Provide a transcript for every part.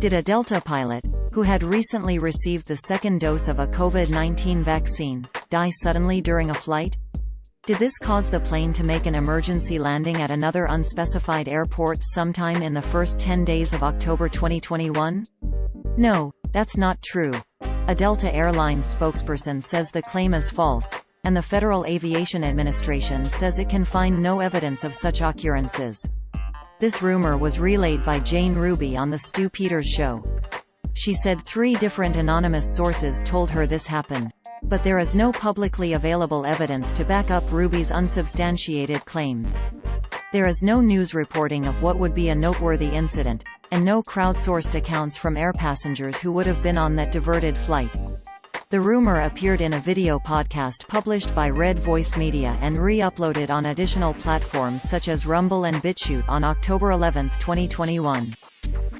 Did a Delta pilot, who had recently received the second dose of a COVID-19 vaccine, die suddenly during a flight? Did this cause the plane to make an emergency landing at another unspecified airport sometime in the first 10 days of October 2021? No, that's not true. A Delta Airlines spokesperson says the claim is false, and the Federal Aviation Administration says it can find no evidence of such occurrences. This rumor was relayed by Jane Ruby on the Stu Peters show. She said 3 different anonymous sources told her this happened, but there is no publicly available evidence to back up Ruby's unsubstantiated claims. There is no news reporting of what would be a noteworthy incident, and no crowdsourced accounts from air passengers who would have been on that diverted flight. The rumor appeared in a video podcast published by Red Voice Media and re-uploaded on additional platforms such as Rumble and BitChute on October 11, 2021.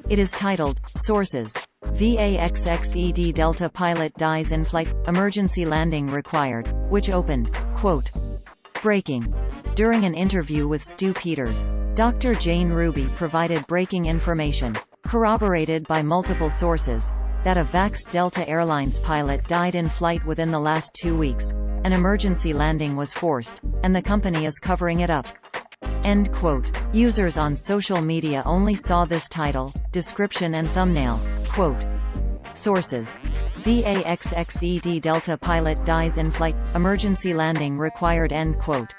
It is titled, Sources. VAXXED Delta pilot dies in flight, emergency landing required, which opened, quote, breaking. During an interview with Stu Peters, Dr. Jane Ruby provided breaking information, corroborated by multiple sources, that a VAXXED Delta Airlines pilot died in flight within the last 2 weeks. An emergency landing was forced, and the company is covering it up. End quote. Users on social media only saw this title, description and thumbnail. Quote. Sources. VAXXED Delta pilot dies in flight, emergency landing required. End quote.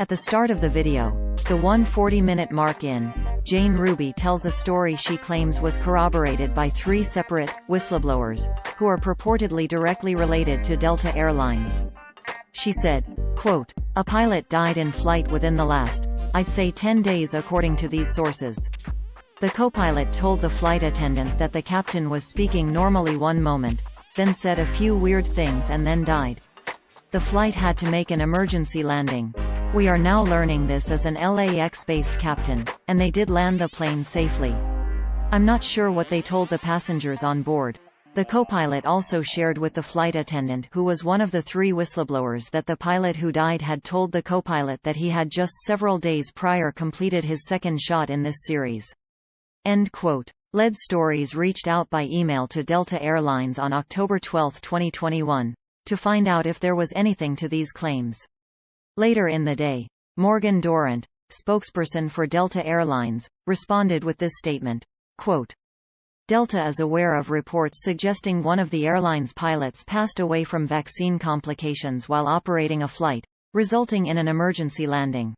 At the start of the video, the 140-minute mark in, Jane Ruby tells a story she claims was corroborated by 3 separate whistleblowers, who are purportedly directly related to Delta Airlines. She said, quote, a pilot died in flight within the last, I'd say 10 days according to these sources. The co-pilot told the flight attendant that the captain was speaking normally one moment, then said a few weird things and then died. The flight had to make an emergency landing. We are now learning this as an LAX-based captain, and they did land the plane safely. I'm not sure what they told the passengers on board. The co-pilot also shared with the flight attendant, who was one of the 3 whistleblowers, that the pilot who died had told the co-pilot that he had just several days prior completed his second shot in this series. End quote. Lead Stories reached out by email to Delta Airlines on October 12, 2021, to find out if there was anything to these claims. Later in the day, Morgan Dorrant, spokesperson for Delta Airlines, responded with this statement, quote, Delta is aware of reports suggesting one of the airline's pilots passed away from vaccine complications while operating a flight, resulting in an emergency landing.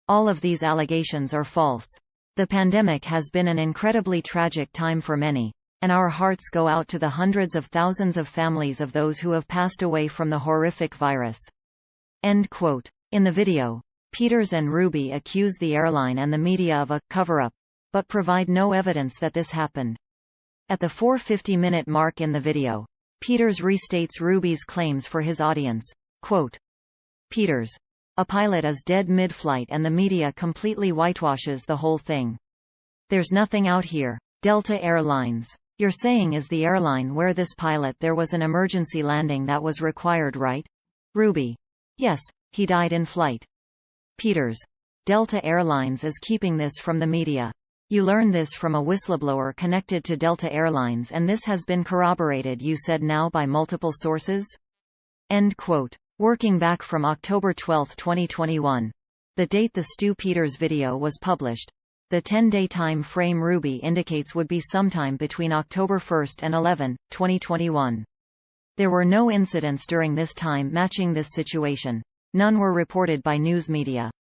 All of these allegations are false. The pandemic has been an incredibly tragic time for many, and our hearts go out to the hundreds of thousands of families of those who have passed away from the horrific virus. End quote. In the video, Peters and Ruby accuse the airline and the media of a cover-up, but provide no evidence that this happened. At the 450-minute mark in the video, Peters restates Ruby's claims for his audience. Quote, Peters. A pilot is dead mid-flight and the media completely whitewashes the whole thing. There's nothing out here. Delta Airlines. You're saying is the airline where this pilot there was an emergency landing that was required, right? Ruby. Yes, he died in flight. Peters. Delta Airlines is keeping this from the media. You learned this from a whistleblower connected to Delta Airlines and this has been corroborated, you said, now by multiple sources? End quote. Working back from October 12, 2021, the date the Stu Peters video was published, the 10-day time frame Ruby indicates would be sometime between October 1 and 11, 2021. There were no incidents during this time matching this situation. None were reported by news media.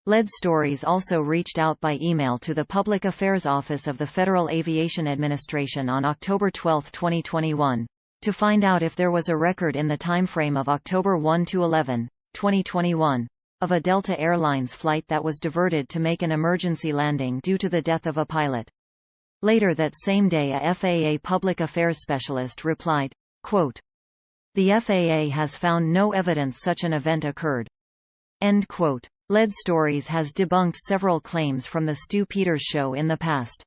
Lead Stories also reached out by email to the Public Affairs Office of the Federal Aviation Administration on October 12, 2021, to find out if there was a record in the timeframe of October 1 to 11, 2021, of a Delta Airlines flight that was diverted to make an emergency landing due to the death of a pilot. Later that same day, a FAA public affairs specialist replied, quote, the FAA has found no evidence such an event occurred. End quote. Lead Stories has debunked several claims from the Stu Peters show in the past.